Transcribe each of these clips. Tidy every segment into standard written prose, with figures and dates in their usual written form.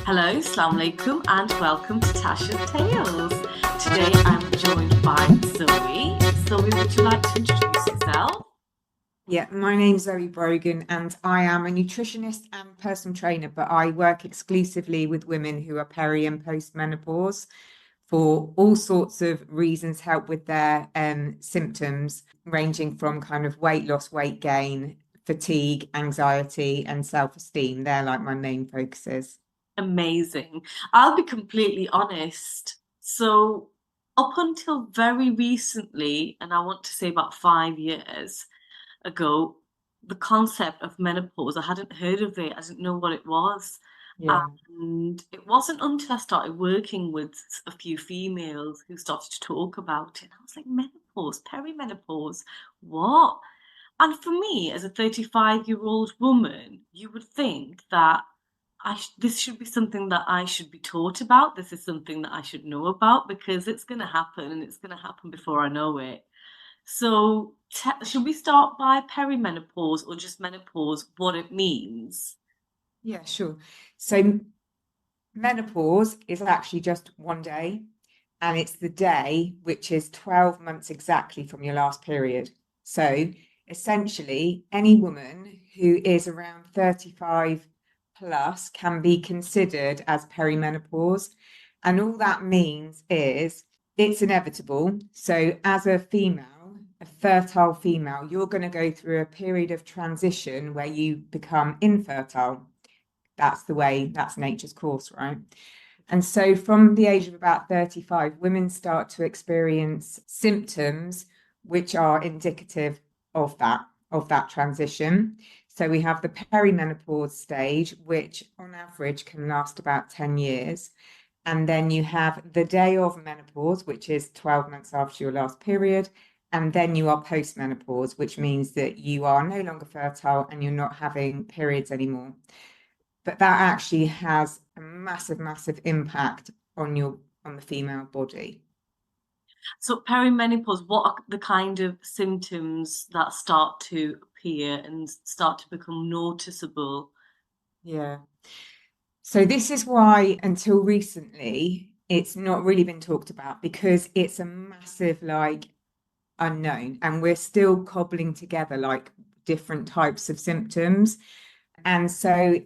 Hello, Assalamu alaikum, and welcome to Tasha's Tales. Today I'm joined by Zoe. Zoe, would you like to introduce yourself? Yeah, my name's Zoe Brogan, and I am a nutritionist and personal trainer, but I work exclusively with women who are peri and post menopause for all sorts of reasons, help with their symptoms, ranging from kind of weight loss, weight gain, fatigue, anxiety, and self-esteem. They're like my main focuses. Amazing. I'll be completely honest. So, up until very recently, and I want to say about 5 years ago, the concept of menopause, I hadn't heard of it, I didn't know what it was. Yeah. And it wasn't until I started working with a few females who started to talk about it. I was like, menopause, perimenopause, what? And for me, as a 35-year-old woman, you would think that this should be something that I should be taught about. This is something that I should know about because it's going to happen and it's going to happen before I know it. So, should we start by perimenopause or just menopause, what it means? Yeah, sure. So menopause is actually just one day, and it's the day which is 12 months exactly from your last period. So essentially, any woman who is around 35 plus can be considered as perimenopause. And all that means is it's inevitable. So, as a female, a fertile female, you're going to go through a period of transition where you become infertile. That's the way, that's nature's course, right? And so from the age of about 35, women start to experience symptoms which are indicative of that transition. So we have the perimenopause stage, which on average can last about 10 years. And then you have the day of menopause, which is 12 months after your last period. And then you are postmenopause, which means that you are no longer fertile and you're not having periods anymore. But that actually has a massive, massive impact on the female body. So, perimenopause, what are the kind of symptoms that start to appear and start to become noticeable? Yeah. So this is why until recently it's not really been talked about because it's a massive like unknown and we're still cobbling together like different types of symptoms. And so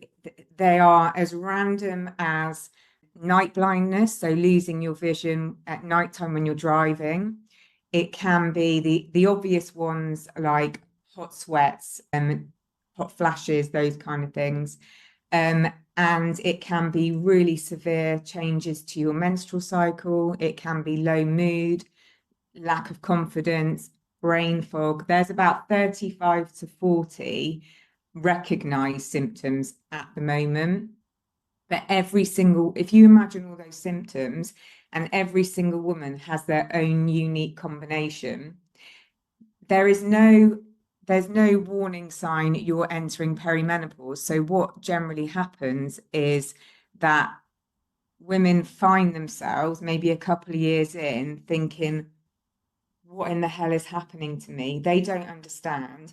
they are as random as night blindness, so losing your vision at nighttime when you're driving. It can be the obvious ones like hot sweats and hot flashes, those kind of things. Um, and it can be really severe changes to your menstrual cycle. It can be low mood, lack of confidence, brain fog. There's about 35 to 40 recognized symptoms at the moment. But if you imagine all those symptoms, and every single woman has their own unique combination, there is no there's no warning sign you're entering perimenopause. So what generally happens is that women find themselves maybe a couple of years in thinking, what in the hell is happening to me? They don't understand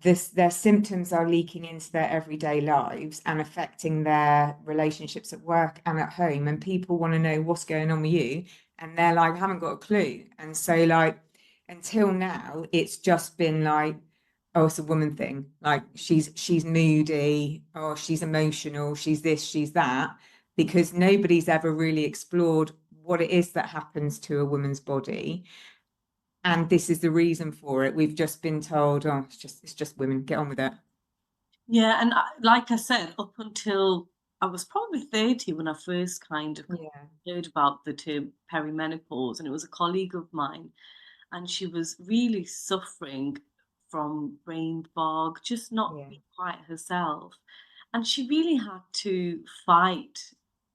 their symptoms are leaking into their everyday lives and affecting their relationships at work and at home. And people want to know what's going on with you. And they're like, I haven't got a clue. And so, like, until now, it's just been like, oh, it's a woman thing. Like she's moody, or she's emotional, she's this, she's that, because nobody's ever really explored what it is that happens to a woman's body, and this is the reason for it. We've just been told, oh, it's just women, get on with it. Yeah, and like I said, up until I was probably 30 when I first kind of Yeah, heard about the term perimenopause, and it was a colleague of mine, and she was really suffering from brain fog, just not yeah, being quite herself. And she really had to fight,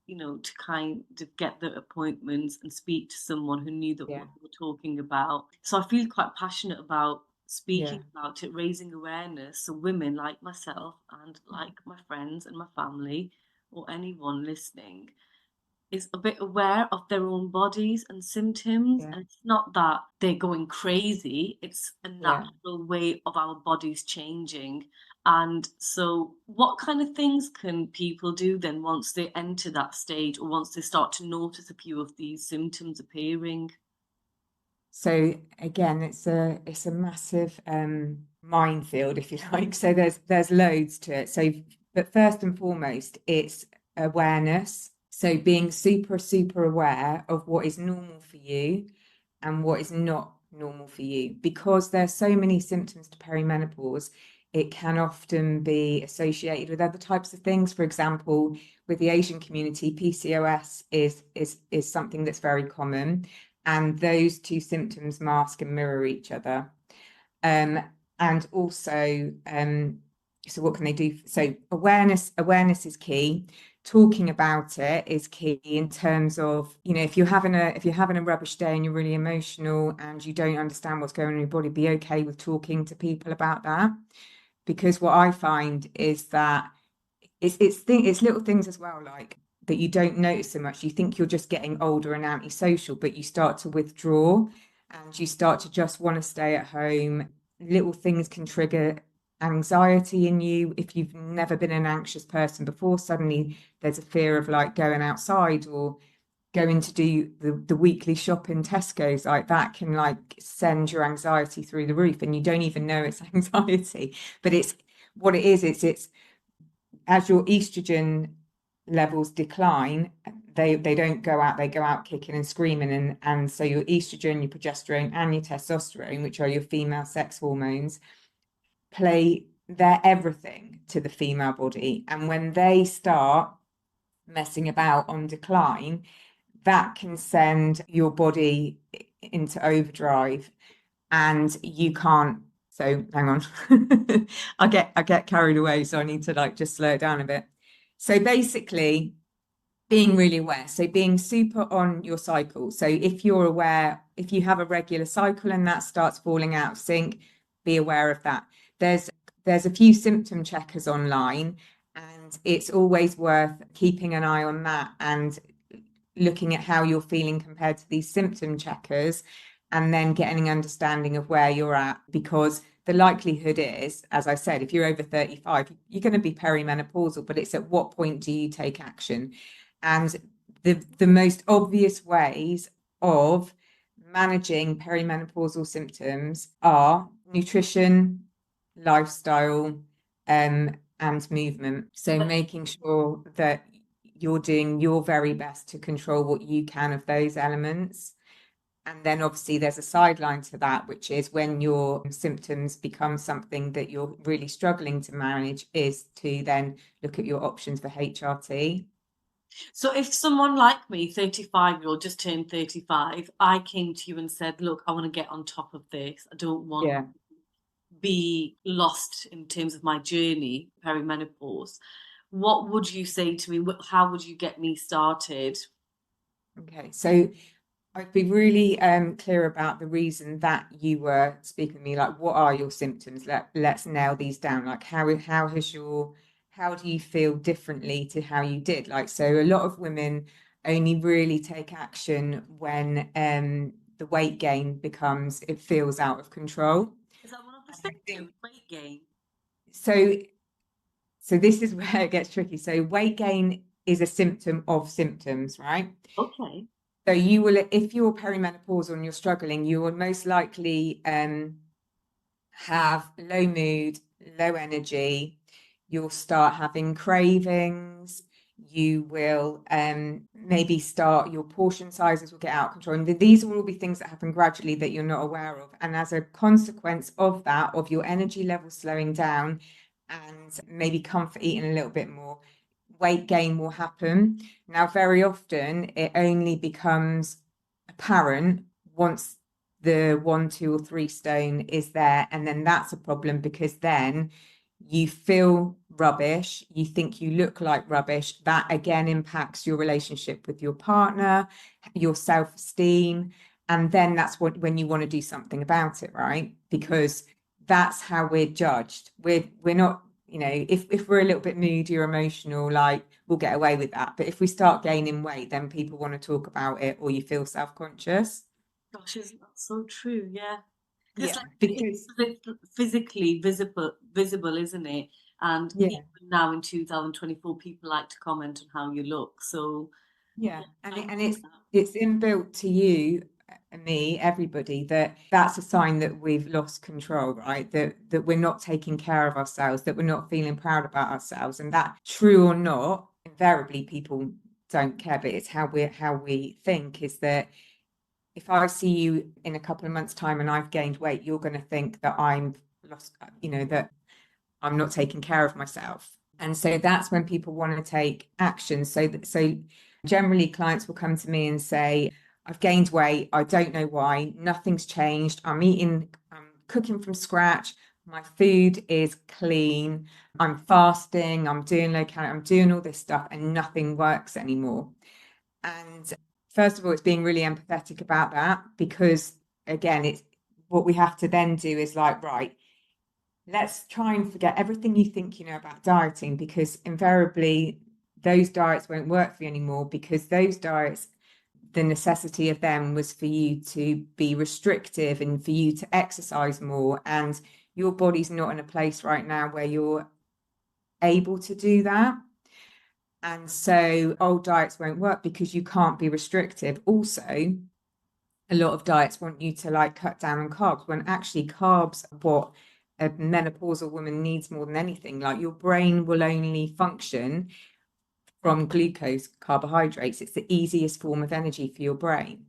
to kind of get the appointments and speak to someone who knew that yeah, what they were talking about. So I feel quite passionate about yeah, speaking about it, raising awareness so women like myself and like my friends and my family or anyone listening is a bit aware of their own bodies and symptoms. yeah, And it's not that they're going crazy, it's a yeah, natural way of our bodies changing. And so, what kind of things can people do then once they enter that stage or once they start to notice a few of these symptoms appearing? So again, it's a massive minefield, if you like. So there's loads to it. So, but first and foremost, it's awareness. So being super, super aware of what is normal for you and what is not normal for you. Because there's so many symptoms to perimenopause, it can often be associated with other types of things. For example, with the Asian community, PCOS is something that's very common, and those two symptoms mask and mirror each other. Um, and also, so what can they do? So awareness is key. Talking about it is key in terms of, if you're having a rubbish day and you're really emotional and you don't understand what's going on in your body, be okay with talking to people about that. Because what I find is that it's little things as well, like that you don't notice so much. You think you're just getting older and antisocial, but you start to withdraw and you start to just want to stay at home. Little things can trigger anxiety in you. If you've never been an anxious person before, suddenly there's a fear of like going outside or going to do the weekly shop in Tesco's. Like that can like send your anxiety through the roof and you don't even know it's anxiety. But it's what it is, it's as your estrogen levels decline, they don't go out, they go out kicking and screaming. And so your estrogen, your progesterone, and your testosterone, which are your female sex hormones, they're everything to the female body. And when they start messing about on decline, that can send your body into overdrive and you can't. So hang on. I get carried away, so I need to like just slow it down a bit. So basically, being really aware. So being super on your cycle. So if you're aware, if you have a regular cycle and that starts falling out of sync, be aware of that. There's a few symptom checkers online, and it's always worth keeping an eye on that and looking at how you're feeling compared to these symptom checkers, and then getting an understanding of where you're at. Because the likelihood is, as I said, if you're over 35, you're going to be perimenopausal, but it's at what point do you take action? And the most obvious ways of managing perimenopausal symptoms are nutrition, lifestyle, and movement. So making sure that you're doing your very best to control what you can of those elements. And then obviously there's a sideline to that, which is when your symptoms become something that you're really struggling to manage, is to then look at your options for HRT. So if someone like me, 35-year-old, just turned 35, I came to you and said, look, I want to get on top of this. I don't want Yeah. to be lost in terms of my journey, perimenopause. What would you say to me? How would you get me started? Okay. So I'd be really clear about the reason that you were speaking with me. Like, what are your symptoms? Let's nail these down. Like, how do you feel differently to how you did? Like, so a lot of women only really take action when the weight gain it feels out of control. Is that one of the And I think symptoms? Weight gain. so. So this is where it gets tricky. So weight gain is a symptom of symptoms, right? Okay. So you will, if you're perimenopausal and you're struggling, you will most likely have low mood, low energy. You'll start having cravings. You will maybe start, your portion sizes will get out of control. And these will all be things that happen gradually that you're not aware of. And as a consequence of that, of your energy levels slowing down and maybe comfort eating a little bit more, weight gain will happen. Now, very often it only becomes apparent once the 1, 2, or 3 stone is there. And then that's a problem because then you feel rubbish, you think you look like rubbish. That again impacts your relationship with your partner, your self-esteem. And then that's when you want to do something about it, right? Because that's how we're judged. We're not, if we're a little bit moody or emotional, like we'll get away with that. But if we start gaining weight, then people want to talk about it or you feel self-conscious. Gosh, isn't that so true? Yeah. Because Yeah, like because it's physically visible, isn't it? And yeah, even now in 2024, people like to comment on how you look. So yeah, yeah, and I it, and agree with that. it's inbuilt to you and me, everybody, that that's a sign that we've lost control, right? That we're not taking care of ourselves, that we're not feeling proud about ourselves, and that, true or not, invariably people don't care, but it's how we think is that if I see you in a couple of months' time and I've gained weight, you're going to think that I'm lost, that I'm not taking care of myself. And so that's when people want to take action. So generally clients will come to me and say, I've gained weight. I don't know why. Nothing's changed. I'm cooking from scratch. My food is clean. I'm fasting. I'm doing low calorie. I'm doing all this stuff and nothing works anymore. And first of all, it's being really empathetic about that because again, it's what we have to then do is like, right, let's try and forget everything you think you know about dieting because invariably those diets won't work for you anymore because those diets, the necessity of them was for you to be restrictive and for you to exercise more. And your body's not in a place right now where you're able to do that. And so old diets won't work because you can't be restrictive. Also, a lot of diets want you to like cut down on carbs when actually carbs are what a menopausal woman needs more than anything. Like your brain will only function from glucose, carbohydrates. It's the easiest form of energy for your brain.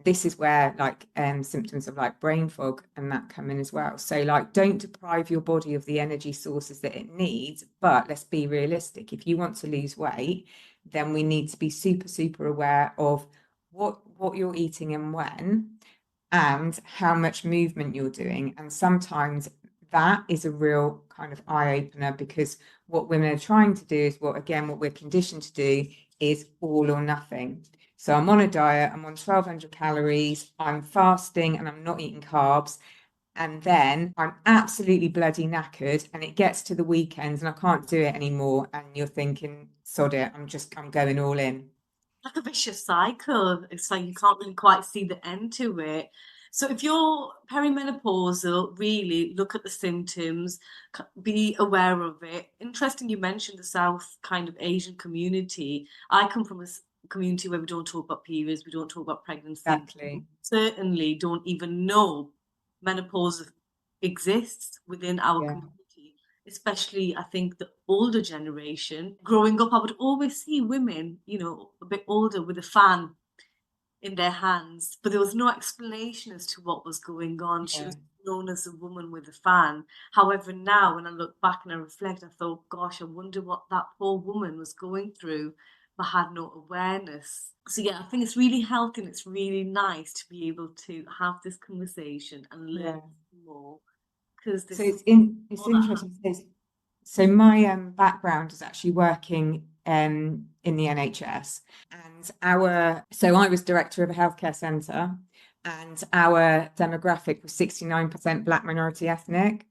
This is where like symptoms of like brain fog and that come in as well. So like don't deprive your body of the energy sources that it needs, but let's be realistic. If you want to lose weight, then we need to be super, super aware of what you're eating and when and how much movement you're doing. And sometimes that is a real kind of eye opener because what women are trying to do is what we're conditioned to do is all or nothing. So I'm on a diet, I'm on 1200 calories, I'm fasting and I'm not eating carbs. And then I'm absolutely bloody knackered and it gets to the weekends and I can't do it anymore. And you're thinking, sod it, I'm going all in. Like a vicious cycle. It's like you can't really quite see the end to it. So if you're perimenopausal, really look at the symptoms, be aware of it. Interesting, you mentioned the South kind of Asian community. I come from a community where we don't talk about periods, we don't talk about pregnancy, we Exactly. certainly don't even know menopause exists within our Yeah. community, especially I think the older generation. Growing up, I would always see women, a bit older with a fan in their hands, but there was no explanation as to what was going on. She Yeah. was known as a woman with a fan. However, now when I look back and I reflect, I thought, gosh, I wonder what that poor woman was going through, but had no awareness. So yeah, I think it's really healthy and it's really nice to be able to have this conversation and learn Yeah. more because So there's it's more that interesting. So my background is actually working in the NHS, and I was director of a healthcare centre, and our demographic was 69% Black minority ethnic,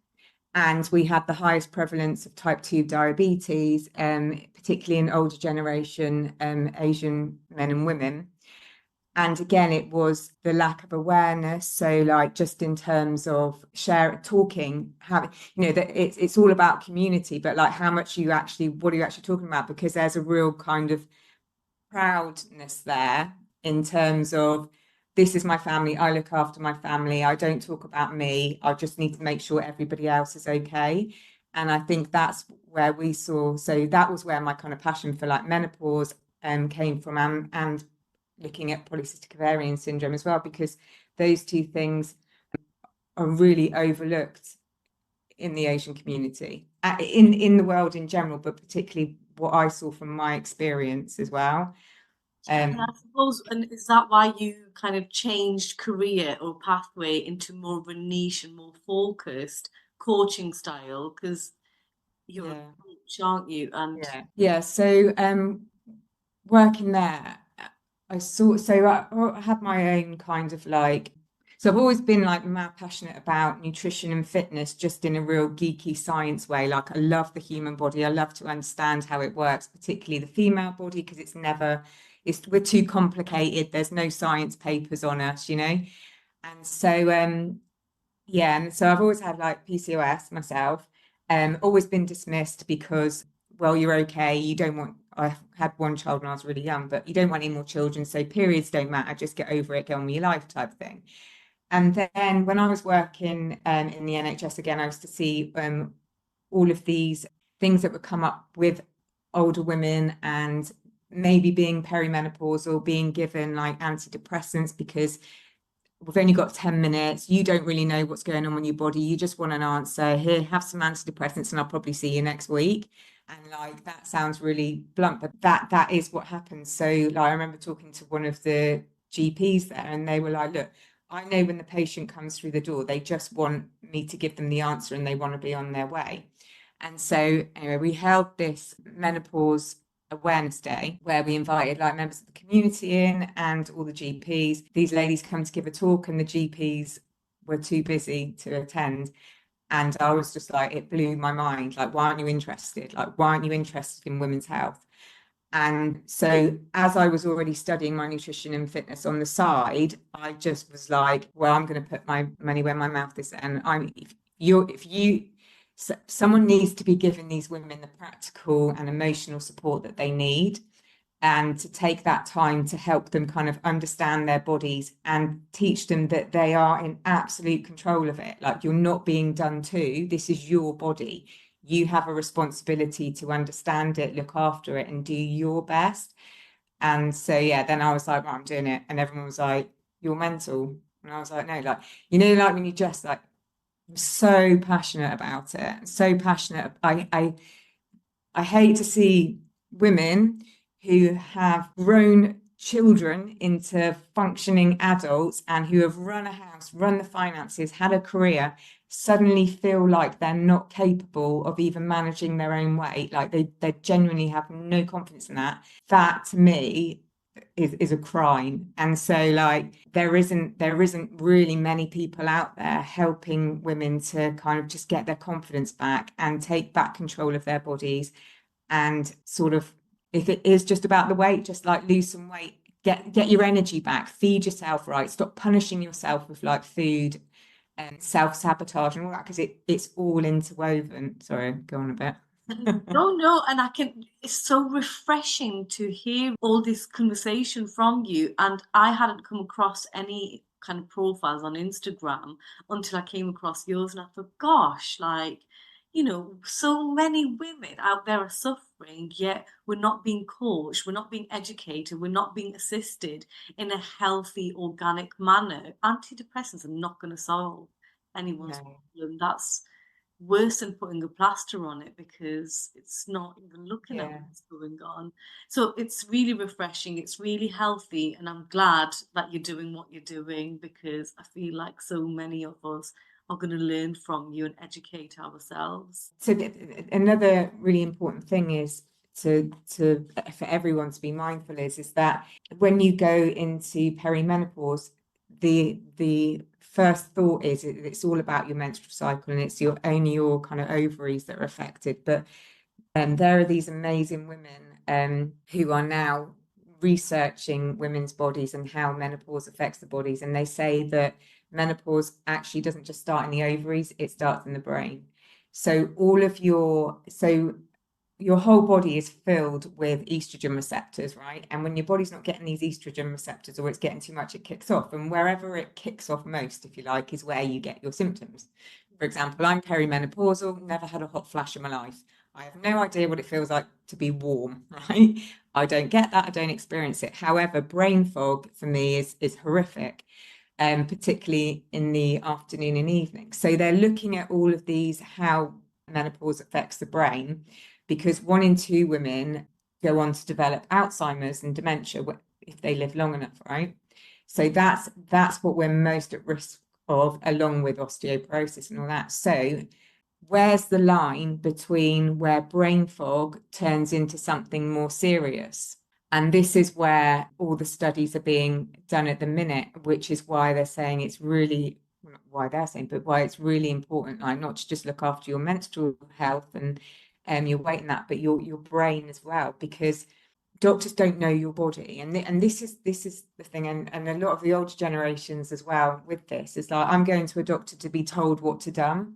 and we had the highest prevalence of type 2 diabetes, particularly in older generation Asian men and women. And again, it was the lack of awareness. So, like, just in terms of talking, having, that it's all about community, but like, what are you actually talking about? Because there's a real kind of proudness there in terms of this is my family. I look after my family. I don't talk about me. I just need to make sure everybody else is okay. And I think that's where so that was where my kind of passion for like menopause came from and looking at polycystic ovarian syndrome as well, because those two things are really overlooked in the Asian community, in the world in general, but particularly what I saw from my experience as well. yeah, and I Um, suppose, and is that why you kind of changed career or pathway into more of a niche and more focused coaching style? Because you're a yeah, coach, aren't you? And yeah. So working there, I had my own kind of like, so I've always been like mad passionate about nutrition and fitness, just in a real geeky science way. Like I love the human body. I love to understand how it works, particularly the female body, because we're too complicated. There's no science papers on us. And so Yeah, and so I've always had like PCOS myself, always been dismissed because, well, you're okay. You don't want, I had one child when I was really young, but you don't want any more children. So periods don't matter. Just get over it, get on with your life type of thing. And then when I was working in the NHS again, I used to see all of these things that would come up with older women and maybe being perimenopause or being given like antidepressants because we've only got 10 minutes. You don't really know what's going on in your body. You just want an answer. Here, have some antidepressants, and I'll probably see you next week. And like that sounds really blunt, but that is what happens. So like I remember talking to one of the GPs there, and they were like, look, I know when the patient comes through the door, they just want me to give them the answer and they want to be on their way. And so anyway, we held this menopause awareness day where we invited like members of the community in and all the GPs. These ladies come to give a talk and the GPs were too busy to attend. And I was just like, it blew my mind. Like, why aren't you interested? Like, why aren't you interested in women's health? And so, as I was already studying my nutrition and fitness on the side, I just was like, well, I'm going to put my money where my mouth is. And if you, someone needs to be giving these women the practical and emotional support that they need and to take that time to help them kind of understand their bodies and teach them that they are in absolute control of it. Like you're not being done to, this is your body. You have a responsibility to understand it, look after it, and do your best. And so, yeah, then I was like, well, I'm doing it. And everyone was like, you're mental. And I was like, no, like, like when you just like, I'm so passionate about it, so passionate. I hate to see women who have grown children into functioning adults and who have run a house, run the finances, had a career, suddenly feel like they're not capable of even managing their own weight. Like they genuinely have no confidence in that. That to me is a crime. And so like there isn't really many people out there helping women to kind of just get their confidence back and take back control of their bodies and sort of if it is just about the weight, just like lose some weight, get your energy back, feed yourself right, stop punishing yourself with like food and self-sabotage and all that because it's all interwoven. Sorry, go on a bit. No, no, and it's so refreshing to hear all this conversation from you. And I hadn't come across any kind of profiles on Instagram until I came across yours, and I thought, gosh, like, so many women out there are suffering, yet we're not being coached, we're not being educated, we're not being assisted in a healthy, organic manner. Antidepressants are not going to solve anyone's No, problem. That's worse than putting a plaster on it because it's not even looking at yeah. what's going on. So it's really refreshing, it's really healthy, and I'm glad that you're doing what you're doing because I feel like so many of us are going to learn from you and educate ourselves. So another really important thing is to for everyone to be mindful is that when you go into perimenopause, the first thought is it's all about your menstrual cycle and it's only your kind of ovaries that are affected. But there are these amazing women who are now researching women's bodies and how menopause affects the bodies, and they say that menopause actually doesn't just start in the ovaries; it starts in the brain. So your whole body is filled with estrogen receptors, right? And when your body's not getting these estrogen receptors or it's getting too much, it kicks off. And wherever it kicks off most, if you like, is where you get your symptoms. For example, I'm perimenopausal, never had a hot flash in my life. I have no idea what it feels like to be warm, right? I don't get that. I don't experience it. However, brain fog for me is horrific, particularly in the afternoon and evening. So they're looking at all of these, how menopause affects the brain, because 1 in 2 women go on to develop Alzheimer's and dementia if they live long enough, right? So that's what we're most at risk of, along with osteoporosis and all that. So where's the line between where brain fog turns into something more serious? And this is where all the studies are being done at the minute, which is why they're saying it's really, not why they're saying, but why it's really important, like not to just look after your menstrual health and your weight and that, but your brain as well, because doctors don't know your body, and this is the thing, and a lot of the older generations as well with this is like, I'm going to a doctor to be told what to do,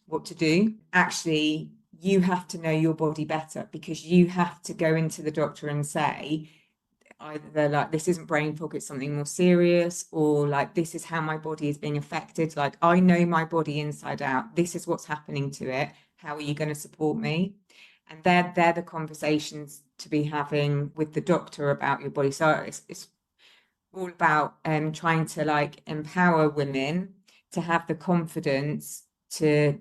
what to do. Actually, you have to know your body better, because you have to go into the doctor and say either like, this isn't brain fog, it's something more serious, or like, this is how my body is being affected. Like, I know my body inside out. This is what's happening to it. How are you going to support me? And they're the conversations to be having with the doctor about your body. So it's all about trying to like empower women to have the confidence to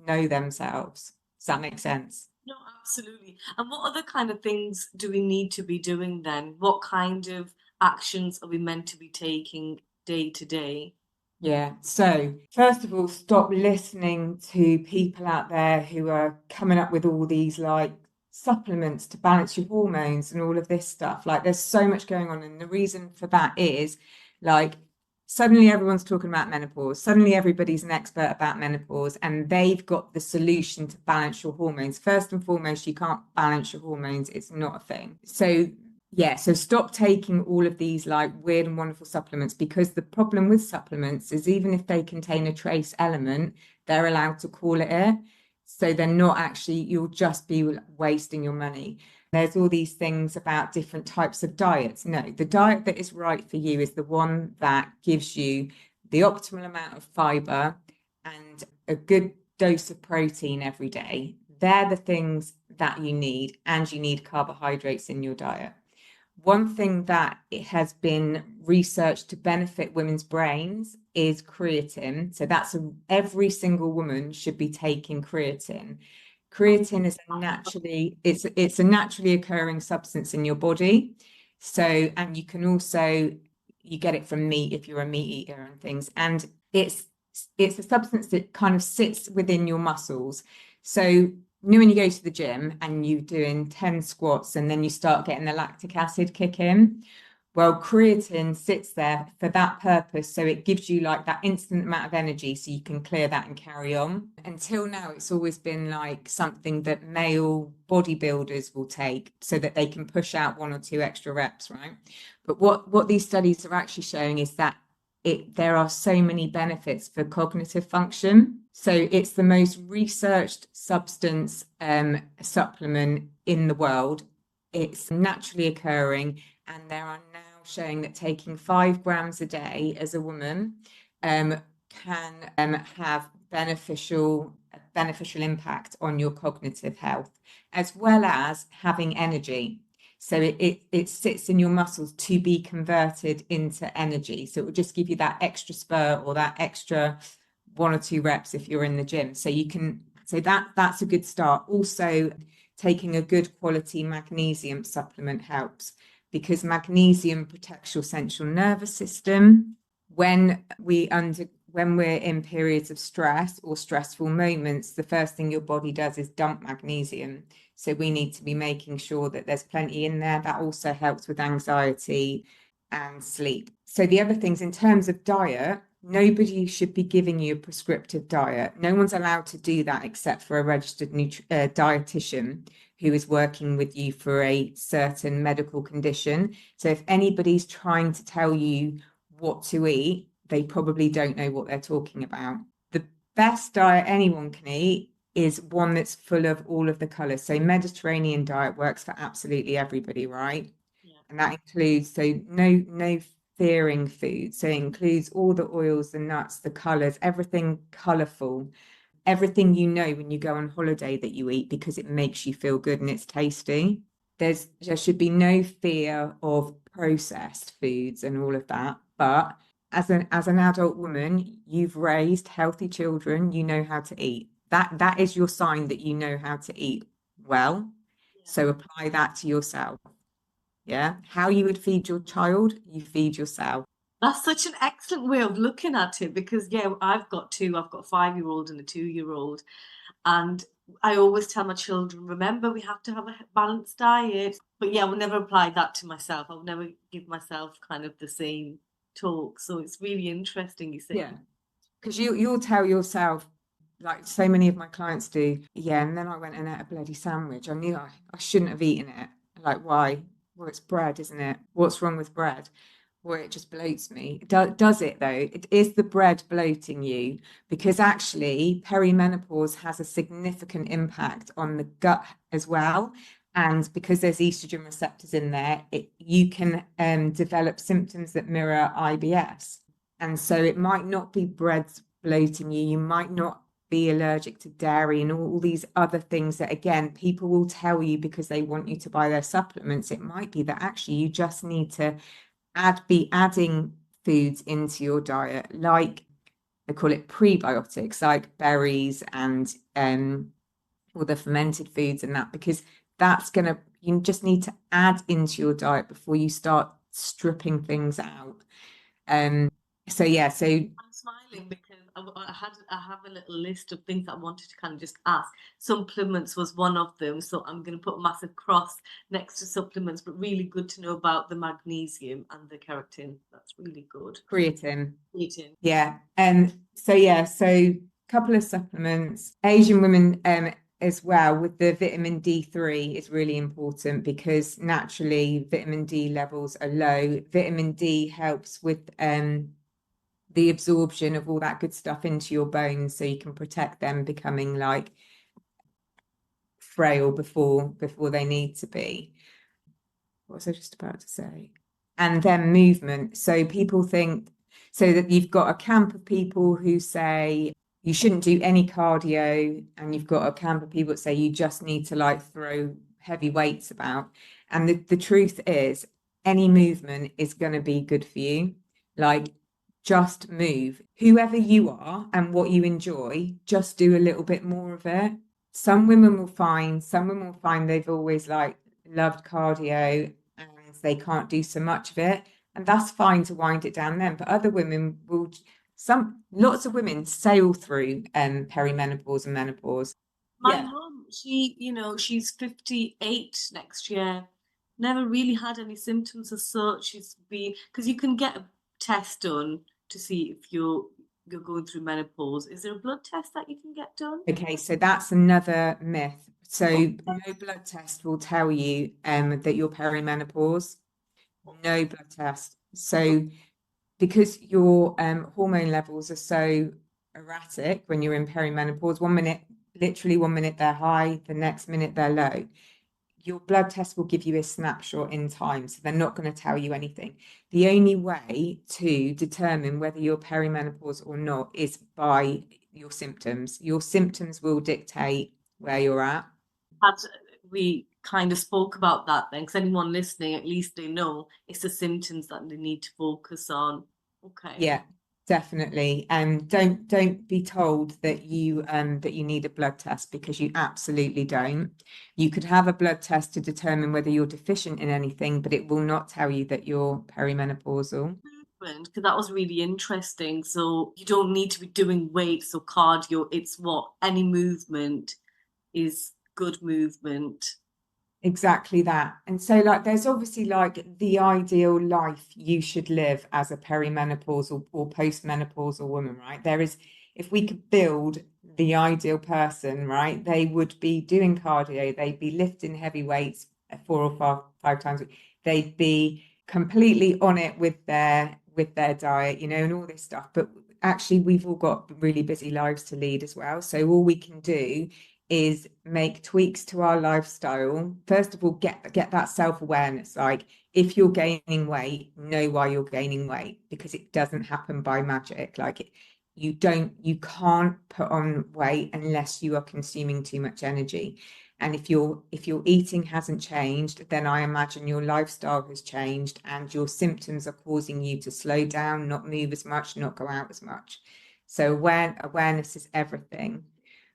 know themselves. Does that make sense? No, absolutely. And what other kind of things do we need to be doing then? What kind of actions are we meant to be taking day to day? Yeah. So, first of all, stop listening to people out there who are coming up with all these like supplements to balance your hormones and all of this stuff. Like, there's so much going on. And the reason for that is like, suddenly everyone's talking about menopause. Suddenly everybody's an expert about menopause, and they've got the solution to balance your hormones. First and foremost, you can't balance your hormones, it's not a thing. So, yeah, so stop taking all of these like weird and wonderful supplements, because the problem with supplements is, even if they contain a trace element, they're allowed to call it it. So they're not actually, you'll just be wasting your money. There's all these things about different types of diets. No, the diet that is right for you is the one that gives you the optimal amount of fiber and a good dose of protein every day. They're the things that you need, and you need carbohydrates in your diet. One thing that it has been researched to benefit women's brains is creatine. So every single woman should be taking creatine. Creatine is it's a naturally occurring substance in your body. So, and you can also, you get it from meat if you're a meat eater and things. And it's a substance that kind of sits within your muscles. So when you go to the gym and you're doing 10 squats and then you start getting the lactic acid kick in, well, creatine sits there for that purpose. So it gives you like that instant amount of energy so you can clear that and carry on. Until now, it's always been like something that male bodybuilders will take so that they can push out 1 or 2 extra reps, right? But what these studies are actually showing is that there are so many benefits for cognitive function. So it's the most researched substance supplement in the world. It's naturally occurring, and there are now showing that taking 5 grams a day as a woman can have beneficial impact on your cognitive health, as well as having energy. So it sits in your muscles to be converted into energy. So it will just give you that extra spur or that extra 1 or 2 reps if you're in the gym. So you can, so that's a good start. Also, taking a good quality magnesium supplement helps, because magnesium protects your central nervous system. When we're in periods of stress or stressful moments, the first thing your body does is dump magnesium. So we need to be making sure that there's plenty in there. That also helps with anxiety and sleep. So the other things in terms of diet, nobody should be giving you a prescriptive diet. No one's allowed to do that except for a registered dietitian who is working with you for a certain medical condition. So if anybody's trying to tell you what to eat, they probably don't know what they're talking about. The best diet anyone can eat is one that's full of all of the colors. So Mediterranean diet works for absolutely everybody, right? Yeah. And that includes, so no fearing food. So it includes all the oils, the nuts, the colors, everything colorful, everything you know when you go on holiday that you eat because it makes you feel good and it's tasty. There should be no fear of processed foods and all of that. But as an adult woman, you've raised healthy children, you know how to eat. That is your sign that you know how to eat well. Yeah. So apply that to yourself. Yeah. How you would feed your child, you feed yourself. That's such an excellent way of looking at it because, yeah, I've got two. I've got a 5-year-old and a 2-year-old. And I always tell my children, remember, we have to have a balanced diet. But yeah, I will never apply that to myself. I will never give myself kind of the same talk. So it's really interesting you Yeah. say. Because you'll tell yourself, like so many of my clients do, yeah, and then I went and ate a bloody sandwich. I knew I shouldn't have eaten it. Like, why? well, it's bread, isn't it? What's wrong with bread? Well, it just bloats me. Does it though? Is the bread bloating you? Because actually, perimenopause has a significant impact on the gut as well. And because there's estrogen receptors in there, you can develop symptoms that mirror IBS. And so it might not be bread bloating you. You might not be allergic to dairy and all these other things that, again, people will tell you because they want you to buy their supplements. It might be that actually you just need to be adding foods into your diet, like they call it prebiotics, like berries and all the fermented foods and that, because that's gonna, you just need to add into your diet before you start stripping things out. So yeah, so I'm smiling because I have a little list of things that I wanted to kind of just ask. Supplements was one of them, so I'm going to put a massive cross next to supplements. But really good to know about the magnesium and the keratin. That's really good. creatine. Eating. Yeah. So yeah, so a couple of supplements. Asian women as well with the vitamin D3 is really important because naturally vitamin D levels are low. Vitamin D helps with the absorption of all that good stuff into your bones so you can protect them becoming like frail before they need to be. What was I just about to say? And then movement. So people think, so that you've got a camp of people who say you shouldn't do any cardio, and you've got a camp of people that say you just need to like throw heavy weights about. And the truth is, any movement is going to be good for you. Like, just move. Whoever you are and what you enjoy, just do a little bit more of it. Some women will find they've always like loved cardio and they can't do so much of it. And that's fine to wind it down then. But other women will, lots of women sail through perimenopause and menopause. My Yeah. mum, she's 58 next year. Never really had any symptoms as such. She's been because you can get a test done to see if you're going through menopause. Is there a blood test that you can get done? Okay, so that's another myth. So no blood test will tell you that you're perimenopause. No blood test. So because your hormone levels are so erratic when you're in perimenopause, literally 1 minute they're high, the next minute they're low. Your blood test will give you a snapshot in time, so they're not going to tell you anything. The only way to determine whether you're perimenopause or not is by your symptoms. Your symptoms will dictate where you're at. Had we kind of spoke about that then, because anyone listening, at least they know it's the symptoms that they need to focus on. Okay. Yeah, definitely. And don't be told that you need a blood test because you absolutely don't. You could have a blood test to determine whether you're deficient in anything, but it will not tell you that you're perimenopausal. Because that was really interesting. So you don't need to be doing weights or cardio. It's what any movement is good movement. Exactly that. And so like there's obviously like the ideal life you should live as a perimenopausal or postmenopausal woman, right? There is, if we could build the ideal person, right, they would be doing cardio, they'd be lifting heavy weights 4 or 5 times a week. They'd be completely on it with their diet, and all this stuff. But actually we've all got really busy lives to lead as well. So all we can do is make tweaks to our lifestyle. First of all, get that self-awareness. Like if you're gaining weight, know why you're gaining weight, because it doesn't happen by magic. Like you can't put on weight unless you are consuming too much energy. And if your eating hasn't changed, then I imagine your lifestyle has changed and your symptoms are causing you to slow down, not move as much, not go out as much. So awareness is everything.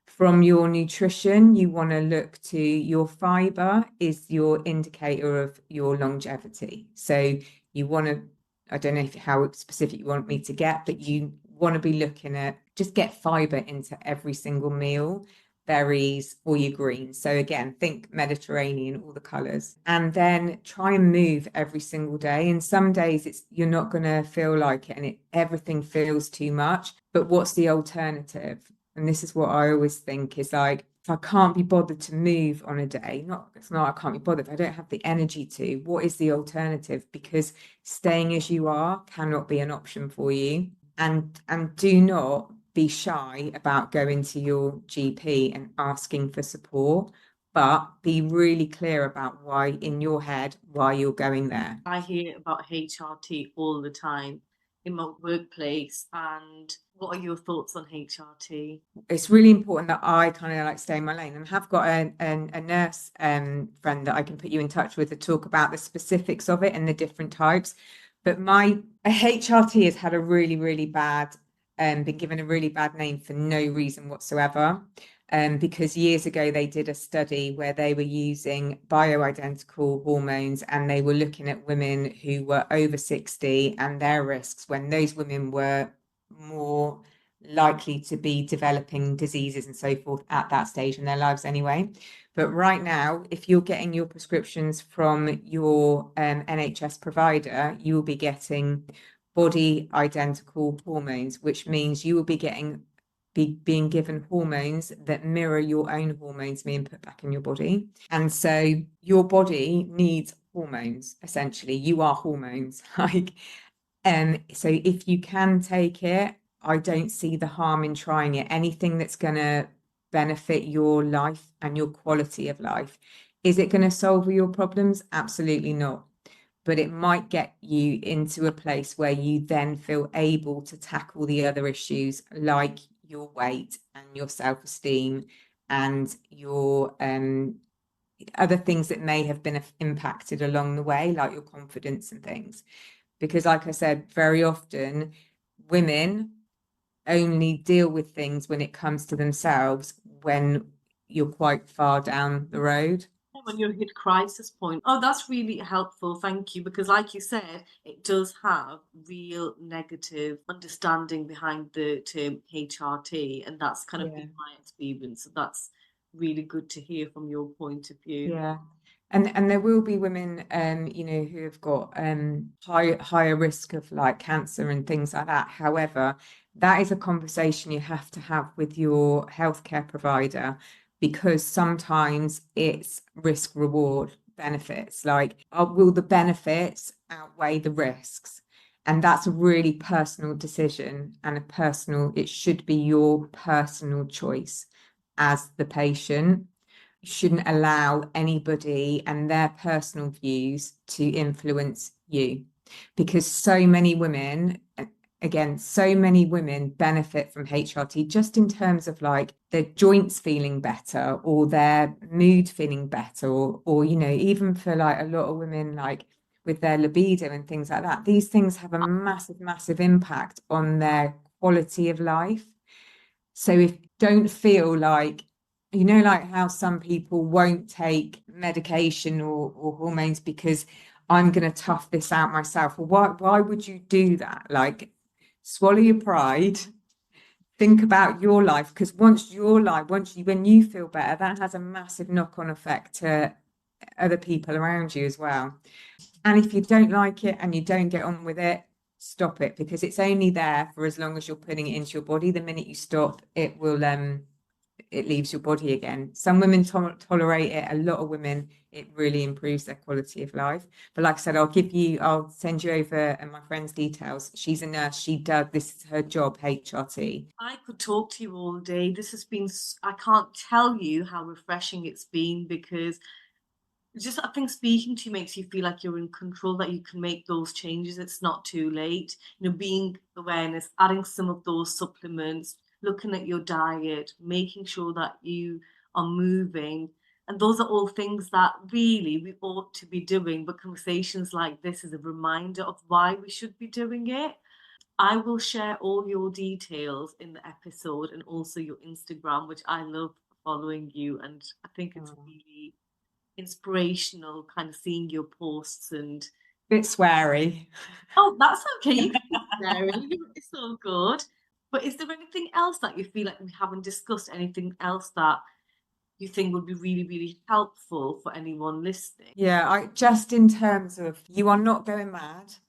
From your nutrition, you want to look to your fiber is your indicator of your longevity. So you want to, I don't know how specific you want me to get, but you want to be looking at just get fiber into every single meal, berries or your greens. So again, think Mediterranean, all the colors, and then try and move every single day. And some days you're not going to feel like it and everything feels too much. But what's the alternative? And this is what I always think is like, if I can't be bothered to move on a day, it's not I can't be bothered, I don't have the energy to, what is the alternative? Because staying as you are cannot be an option for you. And do not be shy about going to your GP and asking for support, but be really clear about why in your head why you're going there. I hear about HRT all the time in my workplace. And what are your thoughts on HRT? It's really important that I kind of like stay in my lane, and have got a nurse friend that I can put you in touch with to talk about the specifics of it and the different types. But my HRT has had a really, really bad been given a really bad name for no reason whatsoever. Because years ago they did a study where they were using bioidentical hormones, and they were looking at women who were over 60 and their risks when those women were more likely to be developing diseases and so forth at that stage in their lives anyway. But right now, if you're getting your prescriptions from your NHS provider, you will be getting body identical hormones, which means you will be being given hormones that mirror your own hormones being put back in your body. And so your body needs hormones, essentially. You are hormones. So if you can take it, I don't see the harm in trying it. Anything that's going to benefit your life and your quality of life. Is it going to solve all your problems? Absolutely not. But it might get you into a place where you then feel able to tackle the other issues, like your weight and your self-esteem and your other things that may have been impacted along the way, like your confidence and things. Because, like I said, very often women only deal with things when it comes to themselves when you're quite far down the road. When you hit crisis point. Oh, that's really helpful. Thank you. Because, like you said, it does have real negative understanding behind the term HRT, and that's kind of Yeah. been my experience. So that's really good to hear from your point of view. Yeah. And there will be women, who have got higher risk of like cancer and things like that. However, that is a conversation you have to have with your healthcare provider, because sometimes it's risk reward benefits. Like, will the benefits outweigh the risks? And that's a really personal decision, and it should be your personal choice as the patient. Shouldn't allow anybody and their personal views to influence you, because so many women, again, so many women benefit from HRT just in terms of like their joints feeling better or their mood feeling better, or even for like a lot of women, like with their libido and things like that. These things have a massive, massive impact on their quality of life. So if don't feel like, like how some people won't take medication or hormones because I'm going to tough this out myself. Well, why would you do that? Like, swallow your pride, think about your life, because when you feel better, that has a massive knock-on effect to other people around you as well. And if you don't like it and you don't get on with it, stop it, because it's only there for as long as you're putting it into your body. The minute you stop, it leaves your body again. Some women tolerate it. A lot of women, it really improves their quality of life. But like I said, I'll send you over my friend's details. She's a nurse. This is her job, HRT. I could talk to you all day. This has been, I can't tell you how refreshing it's been, because just I think speaking to you makes you feel like you're in control, that you can make those changes. It's not too late. Being awareness, adding some of those supplements, looking at your diet, making sure that you are moving. And those are all things that really we ought to be doing. But conversations like this is a reminder of why we should be doing it. I will share all your details in the episode, and also your Instagram, which I love following you. And I think it's Oh. really inspirational kind of seeing your posts. And Bit sweary. oh, that's okay, you can be sharing, it's all good. But is there anything else that you feel like we haven't discussed, anything else that you think would be really really helpful for anyone listening? Yeah, I just in terms of, you are not going mad.